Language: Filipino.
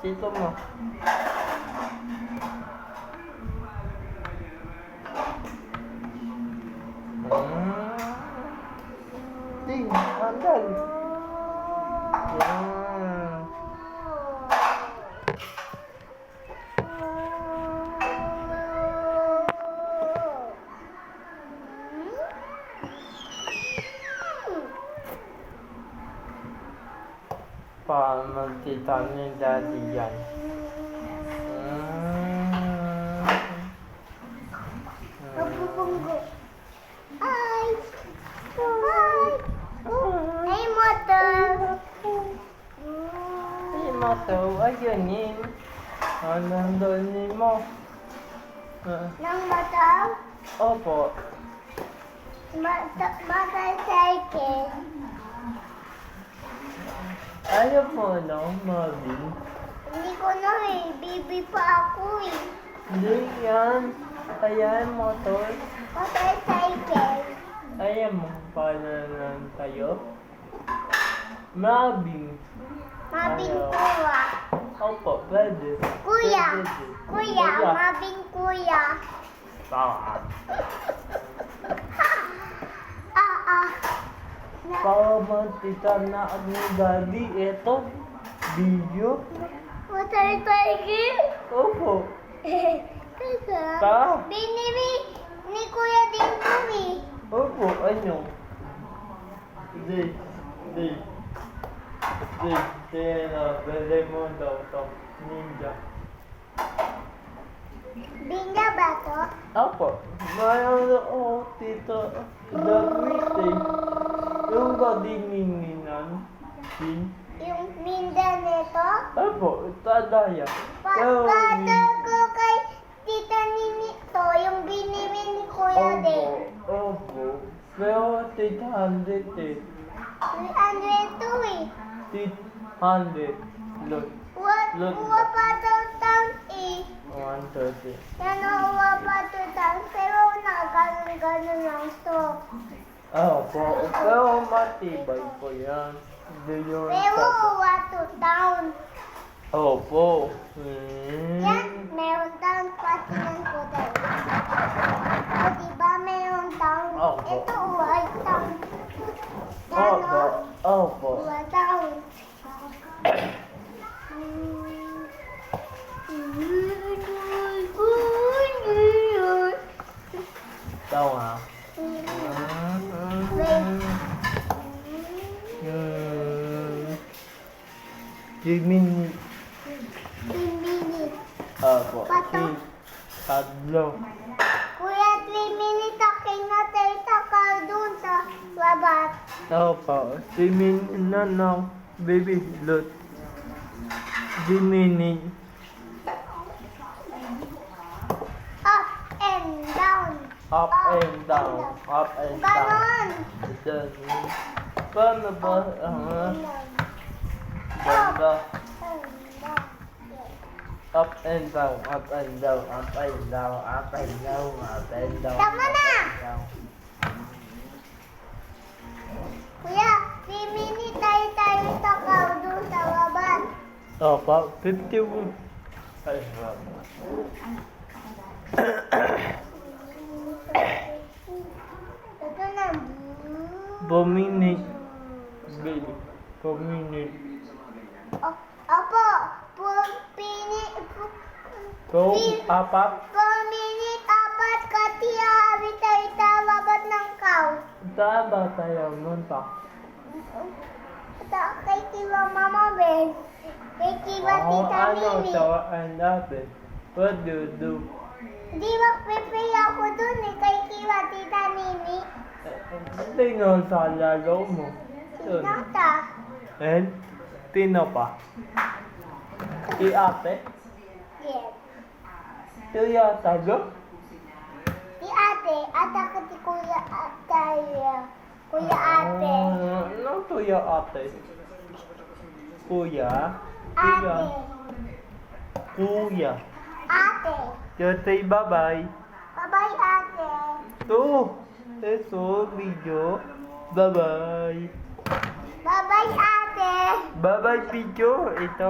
Sito mo. Ding, handal. Yan. Para magkita ni Daddy yan. Hi! Hi! Hey, motor! Hey, Mato, ayunin. Anong doon mo? Nang motor? Opo. Motorcycle. Ayaw mo, no, Marvin? Hindi ko na baby pa ako Hindi yan. Ayan, motor. Motorcycle. Ayan mo, paano lang tayo? Marvin. Mabing kuya. Opo, pwede. Kuya. Pwede. Kuya. Mabing kuya. Tama. Para magkita na ni Daddy, eto, video. Motorcycle. Opo. Teka. Ta? Binili ni kuya din po Opo, ano? Di. Bili mo daw to. Ninja. Binja ba to? Opo. Mayroon tito. Damit eh. Yung gadininan. Yung minda nito? Opo, tadaya. Papato ko kay tita Nini to, yung binili ni kuya din. Opo. Pero 800 eh. 300 to 800. Look. Look. Uwa pa to town 130. Yan o, uwa pa to town. Pero ganun lang to. Opo. Pero matibay po yan. Hindi yun Pero sa- uwa to town. Opo. Yan, meron town pati ng hotel. O diba meron town? Opo. Ito uwa town. Yan Opo. o, Opo. uwa town. Tama. Jimmy. Opo. Pato. Tatlo. Kuya, 3 minutes akin na tayo ka doon sa labas. Opo. Jimmy na. Baby, look. Jimmy. Up and down. Up and down. Up and down. Ganon. Paano ba? Ganda. Up and down, up and down, up and down, up and down, up and down. Tama na! up and down. Kuya, 3 minutes tayo ka doon sa labas. Opo, 51. Ay, Ito na. 4 minutes. Baby, 4 minutes. Opo, 4 minutes. So, apat. 4 minutes, apat katiya. Abi tayo sa labas ng kaw. Saan ba tayo munta? Kay Kiwa Mama Ben. Kay Kiwa Tita Mimi. So, and happen. What do you do? Di ba prepare ako dun kay Kiwa Tita Mimi? Tingnan sa lalo mo. Sinata. And, tino pa. Si ate? Yes. Tuya tago? Si ate, ata ka si Kuya Ataya. Kuya Ate. Ano tuya ate? Kuya? Ate. Kuya. Ate. Say bye-bye. Bye-bye, ate. Ito, video. Bye-bye. Bye-bye, ate. Bye-bye, video. Ito.